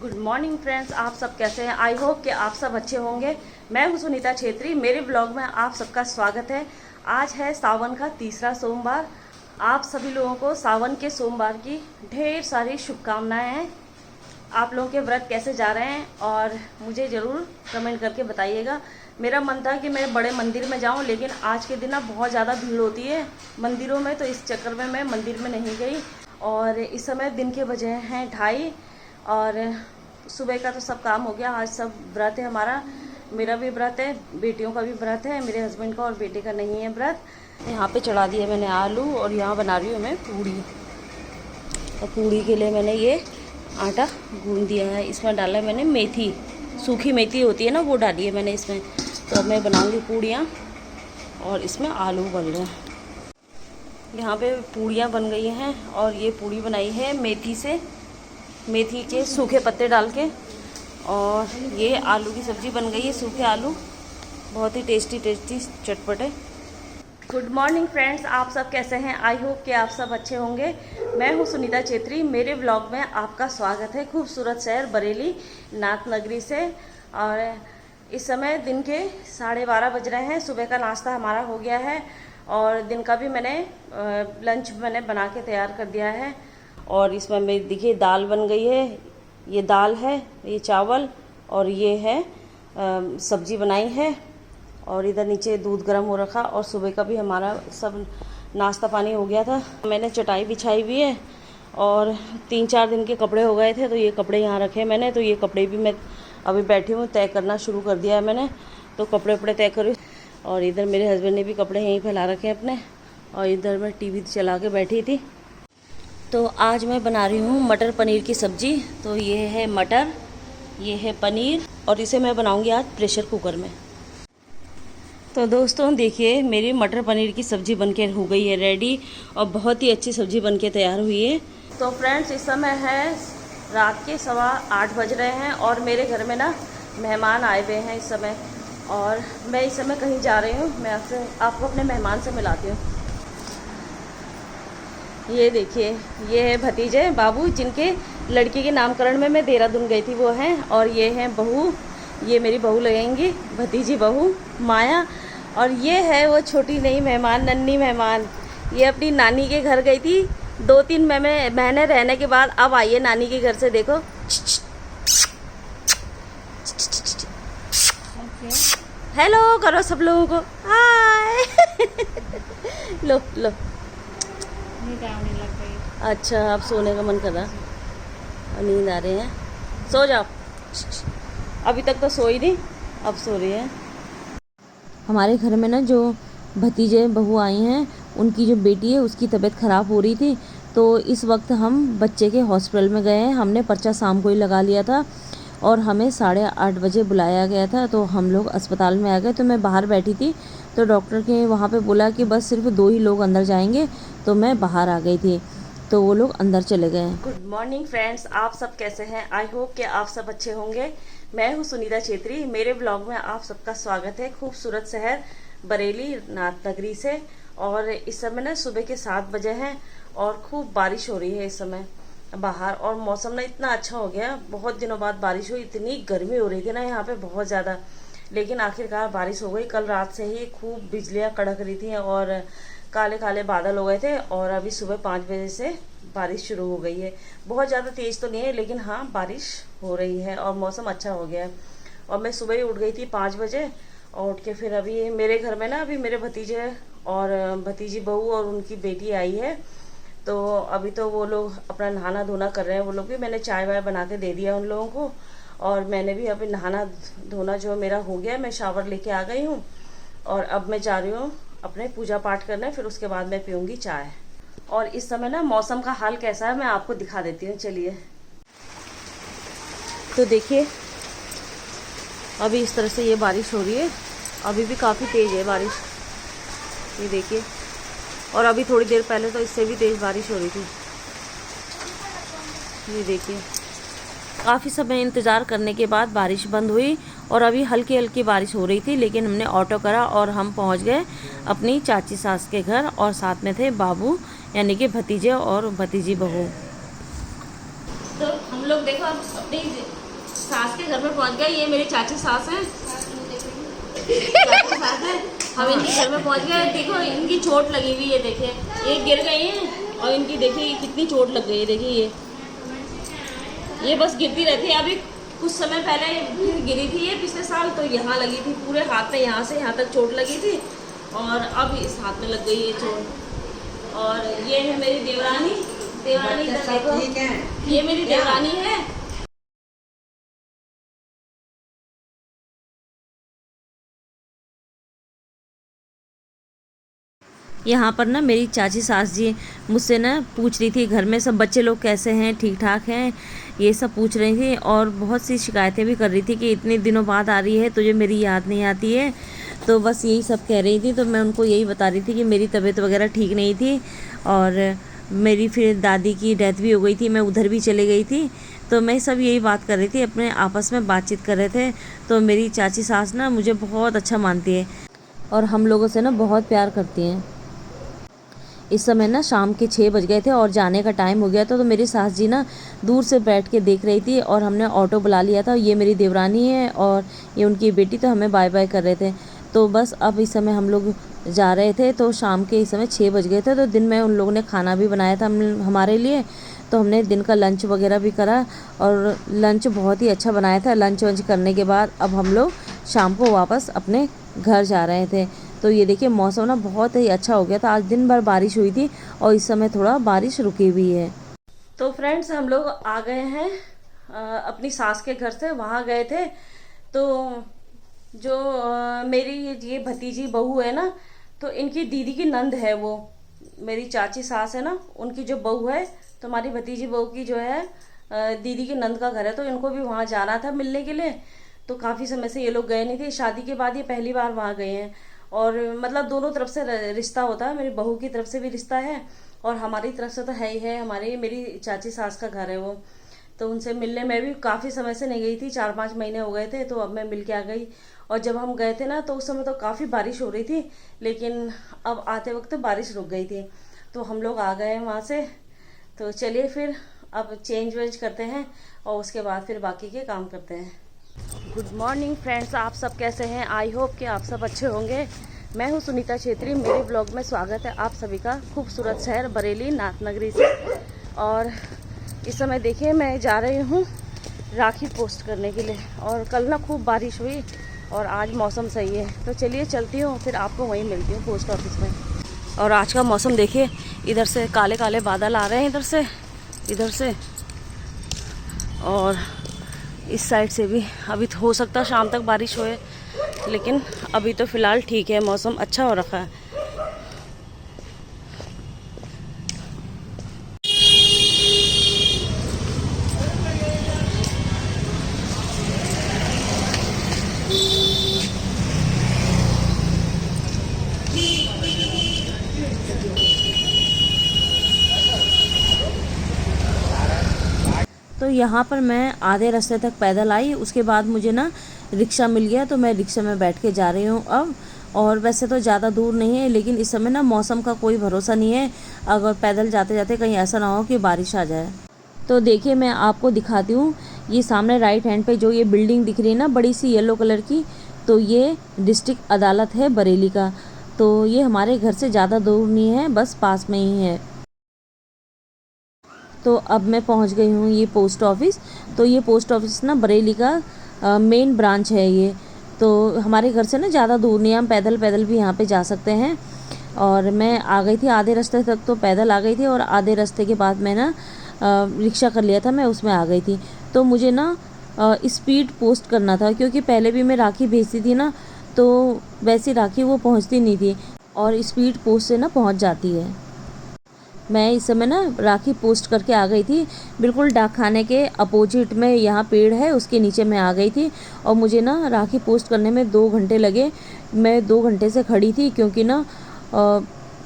Good morning friends, आप सब कैसे हैं। आई होप कि आप सब अच्छे होंगे। मैं हूं सुनीता छेत्री, मेरे ब्लॉग में आप सबका स्वागत है। आज है सावन का तीसरा सोमवार। आप सभी लोगों को सावन के सोमवार की ढेर सारी शुभकामनाएं हैं। आप लोगों के व्रत कैसे जा रहे हैं और मुझे ज़रूर कमेंट करके बताइएगा। मेरा मन था कि मैं बड़े मंदिर में जाऊं, लेकिन आज के दिन ना बहुत ज़्यादा भीड़ होती है मंदिरों में, तो इस चक्कर में मैं मंदिर में नहीं गई। और इस समय दिन के बजे हैं 2:30 और सुबह का तो सब काम हो गया। आज सब व्रत है हमारा, मेरा भी व्रत है, बेटियों का भी व्रत है, मेरे हस्बैंड का और बेटे का नहीं है व्रत। यहाँ पे चढ़ा दिया मैंने आलू और यहाँ बना रही हूँ मैं पूड़ी। और पूड़ी के लिए मैंने ये आटा गूंद दिया है। इसमें डाला है मैंने मेथी, सूखी मेथी होती है ना, वो डाली है मैंने इसमें। तो अब मैं बनाऊँगी पूड़ियाँ और इसमें आलू उबल रहे हैं। यहाँ पे पूड़ियाँ बन गई हैं और ये पूड़ी बनाई है मेथी से, मेथी के सूखे पत्ते डाल के। और ये आलू की सब्ज़ी बन गई है, सूखे आलू, बहुत ही टेस्टी चटपटे। गुड मॉर्निंग फ्रेंड्स, आप सब कैसे हैं। आई होप कि आप सब अच्छे होंगे। मैं हूं सुनीता छेत्री, मेरे ब्लॉग में आपका स्वागत है। खूबसूरत शहर बरेली नाथ नगरी से। और इस समय दिन के 12:30 बज रहे हैं। सुबह का नाश्ता हमारा हो गया है और दिन का भी मैंने लंच मैंने बना के तैयार कर दिया है। और इसमें मेरी देखिए दाल बन गई है, ये दाल है, ये चावल और ये है सब्जी बनाई है। और इधर नीचे दूध गर्म हो रखा और सुबह का भी हमारा सब नाश्ता पानी हो गया था। मैंने चटाई बिछाई हुई है और 3-4 दिन के कपड़े हो गए थे, तो ये कपड़े यहाँ रखे मैंने। तो ये कपड़े भी मैं अभी बैठी हूँ, तय करना शुरू कर दिया है मैंने, तो कपड़े वपड़े तय करूँ। और इधर मेरे हस्बैंड ने भी कपड़े यहीं फैला रखे हैं अपने। और इधर मैं टीवी चला के बैठी थी। तो आज मैं बना रही हूँ मटर पनीर की सब्ज़ी। तो ये है मटर, ये है पनीर और इसे मैं बनाऊँगी आज प्रेशर कुकर में। तो दोस्तों देखिए, मेरी मटर पनीर की सब्ज़ी बनके हो गई है रेडी और बहुत ही अच्छी सब्ज़ी बनके तैयार हुई है। तो फ्रेंड्स, इस समय है रात के 8:15 बज रहे हैं और मेरे घर में ना मेहमान आए हुए हैं इस समय। और मैं इस समय कहीं जा रही हूँ, मैं आपको अपने मेहमान से मिलाती हूँ। ये देखिए, ये है भतीजे बाबू, जिनके लड़की के नामकरण में मैं देहरादून गई थी, वो हैं। और ये हैं बहू, ये मेरी बहू लगेंगी, भतीजी बहू माया। और ये है वो छोटी नई मेहमान, नन्ही मेहमान, ये अपनी नानी के घर गई थी 2-3 महीने रहने के बाद अब आई है नानी के घर से। देखो हेलो करो सब लोगों को, हाय। लो लो, अच्छा अब सोने का मन कर रहा, नींद आ रही है, सो जाओ। अभी तक तो सोई नहीं, अब सो रही है। हमारे घर में ना जो भतीजे बहू आई हैं, उनकी जो बेटी है उसकी तबीयत ख़राब हो रही थी। तो इस वक्त हम बच्चे के हॉस्पिटल में गए हैं। हमने पर्चा शाम को ही लगा लिया था और हमें 8:30 बजे बुलाया गया था। तो हम लोग अस्पताल में आ गए। तो मैं बाहर बैठी थी, तो डॉक्टर के वहाँ पे बोला कि बस सिर्फ 2 ही लोग अंदर जाएंगे, तो मैं बाहर आ गई थी, तो वो लोग अंदर चले गए। गुड मॉर्निंग फ्रेंड्स, आप सब कैसे हैं। आई होप कि आप सब अच्छे होंगे। मैं हूँ सुनीता छेत्री, मेरे ब्लॉग में आप सबका स्वागत है। खूबसूरत शहर बरेली नाथ नगरी से। और इस समय ना सुबह के 7 बजे हैं और खूब बारिश हो रही है इस समय बाहर। और मौसम ना इतना अच्छा हो गया, बहुत दिनों बाद बारिश हुई। इतनी गर्मी हो रही थी ना यहाँ पे बहुत ज़्यादा, लेकिन आखिरकार बारिश हो गई। कल रात से ही खूब बिजलियाँ कड़क रही थी और काले काले बादल हो गए थे। और अभी सुबह 5 बजे से बारिश शुरू हो गई है। बहुत ज़्यादा तेज़ तो नहीं है, लेकिन हाँ बारिश हो रही है और मौसम अच्छा हो गया है। और मैं सुबह ही उठ गई थी 5 बजे और उठ के फिर अभी मेरे घर में ना अभी मेरे भतीजे और भतीजी बहू और उनकी बेटी आई है। तो अभी तो वो लोग अपना नहाना धोना कर रहे हैं। वो लोग भी, मैंने चाय वाय बना के दे दिया उन लोगों को। और मैंने भी अभी नहाना धोना जो मेरा हो गया, मैं शावर लेके आ गई हूँ और अब मैं जा रही हूँ अपने पूजा पाठ करने, फिर उसके बाद मैं पीऊँगी चाय। और इस समय ना मौसम का हाल कैसा है मैं आपको दिखा देती हूँ, चलिए। तो देखिए, अभी इस तरह से ये बारिश हो रही है, अभी भी काफ़ी तेज़ है बारिश, ये देखिए। और अभी थोड़ी देर पहले तो इससे भी तेज़ बारिश हो रही थी, ये देखिए। काफ़ी समय इंतज़ार करने के बाद बारिश बंद हुई और अभी हल्की हल्की बारिश हो रही थी, लेकिन हमने ऑटो करा और हम पहुंच गए अपनी चाची सास के घर। और साथ में थे बाबू, यानी कि भतीजे और भतीजी बहू। तो हम लोग देखो अब अपनी सास के घर में पहुंच गए। ये मेरी चाची सास हैं, चाची सास है। हम इनके घर में पहुंच गए। देखो इनकी चोट लगी हुई है, देखिए ये गिर गई हैं और इनकी देखिए कितनी चोट लग गई है। देखिए ये बस गिरती रहती है। अभी कुछ समय पहले गिरी थी ये पिछले साल, तो यहाँ लगी थी पूरे हाथ में, यहाँ से यहाँ तक चोट लगी थी और अब इस हाथ में लग गई है चोट। और ये है मेरी देवरानी। देवरानी इधर देखो, ये मेरी देवरानी है। यहाँ पर ना मेरी चाची सास जी मुझसे ना पूछ रही थी घर में सब बच्चे लोग कैसे हैं, ठीक ठाक हैं, ये सब पूछ रही थी। और बहुत सी शिकायतें भी कर रही थी कि इतने दिनों बाद आ रही है, तुझे मेरी याद नहीं आती है। तो बस यही सब कह रही थी। तो मैं उनको यही बता रही थी कि मेरी तबीयत वगैरह ठीक नहीं थी और मेरी फिर दादी की डेथ भी हो गई थी, मैं उधर भी चली गई थी। तो मैं सब यही बात कर रही थी, अपने आपस में बातचीत कर रहे थे। तो मेरी चाची सास ना मुझे बहुत अच्छा मानती है और हम लोगों से ना बहुत प्यार करती हैं। इस समय ना शाम के 6 बज गए थे और जाने का टाइम हो गया था। तो मेरी सास जी ना दूर से बैठ के देख रही थी और हमने ऑटो बुला लिया था। ये मेरी देवरानी है और ये उनकी बेटी, तो हमें बाय बाय कर रहे थे। तो बस अब इस समय हम लोग जा रहे थे। तो शाम के इस समय 6 बज गए थे। तो दिन में उन लोगों ने खाना भी बनाया था हमारे लिए। तो हमने दिन का लंच वगैरह भी करा और लंच बहुत ही अच्छा बनाया था। लंच वंच करने के बाद अब हम लोग शाम को वापस अपने घर जा रहे थे। तो ये देखिए मौसम ना बहुत ही अच्छा हो गया था। आज दिन भर बारिश हुई थी और इस समय थोड़ा बारिश रुकी हुई है। तो फ्रेंड्स हम लोग आ गए हैं अपनी सास के घर से, वहाँ गए थे। तो जो मेरी ये भतीजी बहू है ना, तो इनकी दीदी की नंद है वो, मेरी चाची सास है ना, उनकी जो बहू है, तो हमारी भतीजी बहू की जो है दीदी की नंद का घर है। तो इनको भी वहाँ जाना था मिलने के लिए। तो काफ़ी समय से ये लोग गए नहीं थे, शादी के बाद ये पहली बार वहाँ गए हैं। और मतलब दोनों तरफ से रिश्ता होता है, मेरी बहू की तरफ से भी रिश्ता है और हमारी तरफ से तो है ही है। हमारी मेरी चाची सास का घर है वो। तो उनसे मिलने में भी काफ़ी समय से नहीं गई थी, 4-5 महीने हो गए थे। तो अब मैं मिल के आ गई। और जब हम गए थे ना तो उस समय तो काफ़ी बारिश हो रही थी, लेकिन अब आते वक्त बारिश रुक गई थी। तो हम लोग आ गए वहाँ से। तो चलिए फिर अब चेंज वेंज करते हैं और उसके बाद फिर बाकी के काम करते हैं। गुड मॉर्निंग फ्रेंड्स, आप सब कैसे हैं? आई होप कि आप सब अच्छे होंगे। मैं हूं सुनीता छेत्री, मेरे ब्लॉग में स्वागत है आप सभी का खूबसूरत शहर बरेली नाथ नगरी से। और इस समय देखिए मैं जा रही हूं राखी पोस्ट करने के लिए। और कल ना खूब बारिश हुई और आज मौसम सही है। तो चलिए चलती हूँ, फिर आपको वहीं मिलती हूँ पोस्ट ऑफिस में। और आज का मौसम देखिए, इधर से काले काले बादल आ रहे हैं, इधर से और इस साइड से भी। अभी तो हो सकता है शाम तक बारिश होए, लेकिन अभी तो फ़िलहाल ठीक है, मौसम अच्छा हो रखा है। तो यहाँ पर मैं आधे रास्ते तक पैदल आई, उसके बाद मुझे ना रिक्शा मिल गया। तो मैं रिक्शा में बैठ के जा रही हूँ अब। और वैसे तो ज़्यादा दूर नहीं है, लेकिन इस समय ना मौसम का कोई भरोसा नहीं है, अगर पैदल जाते जाते कहीं ऐसा ना हो कि बारिश आ जाए। तो देखिए मैं आपको दिखाती हूँ, ये सामने राइट हैंड पे जो ये बिल्डिंग दिख रही है ना बड़ी सी येलो कलर की, तो ये डिस्ट्रिक्ट अदालत है बरेली का। तो ये हमारे घर से ज़्यादा दूर नहीं है, बस पास में ही है। तो अब मैं पहुंच गई हूँ ये पोस्ट ऑफिस। तो ये पोस्ट ऑफिस ना बरेली का मेन ब्रांच है ये। तो हमारे घर से ना ज़्यादा दूर नहीं है, हम पैदल पैदल भी यहाँ पे जा सकते हैं। और मैं आ गई थी आधे रास्ते तक, तो पैदल आ गई थी और आधे रास्ते के बाद मैं ना रिक्शा कर लिया था, मैं उसमें आ गई थी। तो मुझे ना स्पीड पोस्ट करना था, क्योंकि पहले भी मैं राखी भेजती थी ना, तो वैसी राखी वो पहुँचती नहीं थी और स्पीड पोस्ट से ना पहुँच जाती है। मैं इस समय ना राखी पोस्ट करके आ गई थी, बिल्कुल डाक खाने के अपोजिट में यहाँ पेड़ है, उसके नीचे मैं आ गई थी। और मुझे ना राखी पोस्ट करने में 2 घंटे लगे। मैं 2 घंटे से खड़ी थी, क्योंकि ना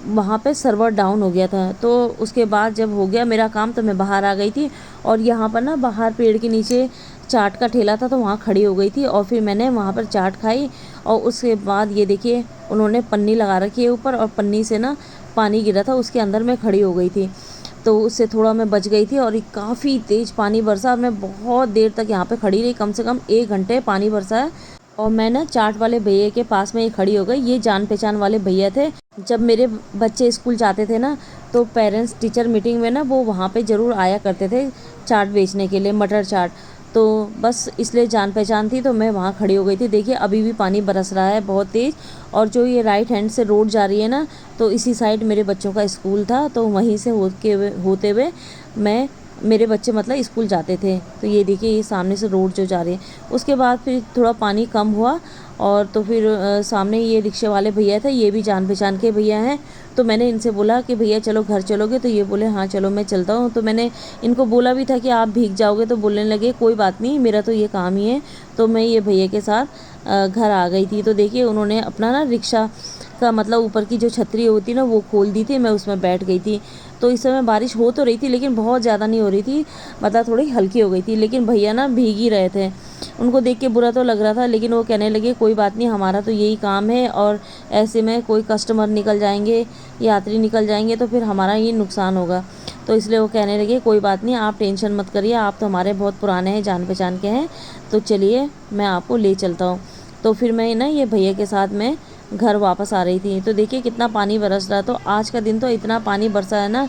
वहाँ पे सर्वर डाउन हो गया था। तो उसके बाद जब हो गया मेरा काम, तो मैं बाहर आ गई थी। और यहाँ पर ना बाहर पेड़ के नीचे चाट का ठेला था, तो वहाँ खड़ी हो गई थी और फिर मैंने वहाँ पर चाट खाई। और उसके बाद ये देखिए उन्होंने पन्नी लगा रखी है ऊपर, और पन्नी से ना पानी गिरा था, उसके अंदर मैं खड़ी हो गई थी। तो उससे थोड़ा मैं बच गई थी। और काफ़ी तेज़ पानी बरसा और मैं बहुत देर तक यहाँ पे खड़ी रही, कम से कम 1 घंटे पानी बरसा है। और मैं ना चाट वाले भैया के पास में ही खड़ी हो गई। ये जान पहचान वाले भैया थे। जब मेरे बच्चे स्कूल जाते थे ना, तो पेरेंट्स टीचर मीटिंग में ना वो वहाँ पे ज़रूर आया करते थे चाट बेचने के लिए, मटर चाट। तो बस इसलिए जान पहचान थी, तो मैं वहाँ खड़ी हो गई थी। देखिए अभी भी पानी बरस रहा है बहुत तेज़। और जो ये राइट हैंड से रोड जा रही है ना, तो इसी साइड मेरे बच्चों का स्कूल था, तो वहीं से होते हुए मैं मेरे बच्चे मतलब स्कूल जाते थे। तो ये देखिए ये सामने से रोड जो जा रही है। उसके बाद फिर थोड़ा पानी कम हुआ, और तो फिर सामने ये रिक्शे वाले भैया थे, ये भी जान पहचान के भैया हैं। तो मैंने इनसे बोला कि भैया चलो घर चलोगे, तो ये बोले हाँ चलो मैं चलता हूँ। तो मैंने इनको बोला भी था कि आप भीग जाओगे, तो बोलने लगे कोई बात नहीं, मेरा तो ये काम ही है। तो मैं ये भैया के साथ घर आ गई थी। तो देखिए उन्होंने अपना ना रिक्शा का मतलब ऊपर की जो छतरी होती ना वो खोल दी थी, मैं उसमें बैठ गई थी। तो इस समय बारिश हो तो रही थी, लेकिन बहुत ज़्यादा नहीं हो रही थी, मतलब थोड़ी हल्की हो गई थी। लेकिन भैया ना भीग ही रहे थे। उनको देख के बुरा तो लग रहा था, लेकिन वो कहने लगे कोई बात नहीं, हमारा तो यही काम है, और ऐसे में कोई कस्टमर निकल जाएंगे, यात्री निकल जाएंगे, तो फिर हमारा ये नुकसान होगा। तो इसलिए वो कहने लगे कोई बात नहीं, आप टेंशन मत करिए, आप तो हमारे बहुत पुराने हैं, जान पहचान के हैं, तो चलिए मैं आपको ले चलता हूँ। तो फिर मैं ना ये भैया के साथ मैं घर वापस आ रही थी। तो देखिए कितना पानी बरस रहा है। तो आज का दिन तो इतना पानी बरसा है ना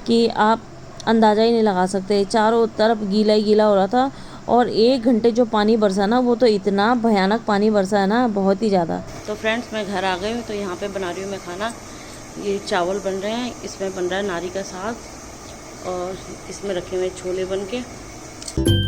कि आप अंदाज़ा ही नहीं लगा सकते। चारों तरफ गीला ही गीला हो रहा था। और 1 घंटे जो पानी बरसा ना, वो तो इतना भयानक पानी बरसा है ना, बहुत ही ज़्यादा। तो फ्रेंड्स मैं घर आ गई हूँ। तो यहाँ पे बना रही हूँ मैं खाना। ये चावल बन रहे हैं, इसमें बन रहा है नारी का साग, और इसमें रखे हुए छोले बन के।